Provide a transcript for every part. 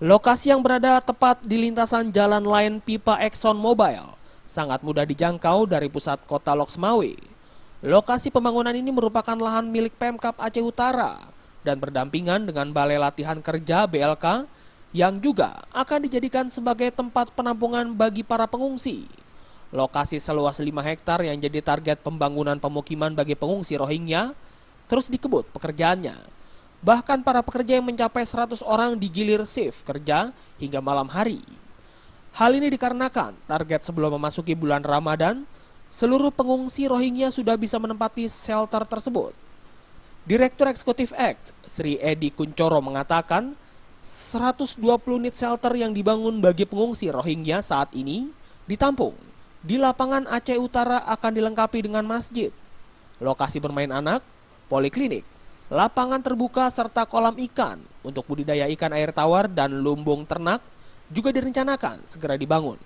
Lokasi yang berada tepat di lintasan jalan layang pipa Exxon Mobil sangat mudah dijangkau dari pusat kota Loksmawe. Lokasi pembangunan ini merupakan lahan milik Pemkab Aceh Utara dan berdampingan dengan Balai Latihan Kerja BLK yang juga akan dijadikan sebagai tempat penampungan bagi para pengungsi. Lokasi seluas 5 hektar yang jadi target pembangunan pemukiman bagi pengungsi Rohingya terus dikebut pekerjaannya. Bahkan para pekerja yang mencapai 100 orang digilir shift kerja hingga malam hari. Hal ini dikarenakan target sebelum memasuki bulan Ramadan, seluruh pengungsi Rohingya sudah bisa menempati shelter tersebut. Direktur Eksekutif X, Sri Edi Kuncoro mengatakan, 120 unit shelter yang dibangun bagi pengungsi Rohingya saat ini ditampung. Di lapangan Aceh Utara akan dilengkapi dengan masjid, lokasi bermain anak, poliklinik, lapangan terbuka serta kolam ikan untuk budidaya ikan air tawar dan lumbung ternak juga direncanakan segera dibangun.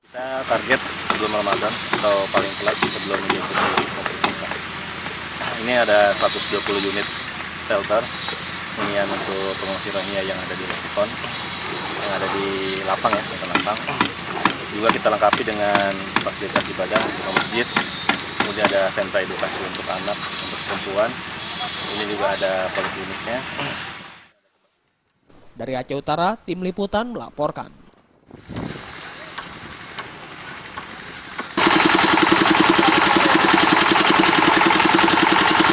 Kita target sebelum Ramadan atau paling telat sebelum mengikuti pemerintah. Ini ada 120 unit shelter hunian untuk pengungsi Rohingya yang ada di Leksikon, yang ada di Lapang ya, Lapang. Juga kita lengkapi dengan fasilitas ibadah, masjid, kemudian ada sentra edukasi untuk anak, untuk perempuan. Ini juga ada polikliniknya. Dari Aceh Utara, tim liputan melaporkan.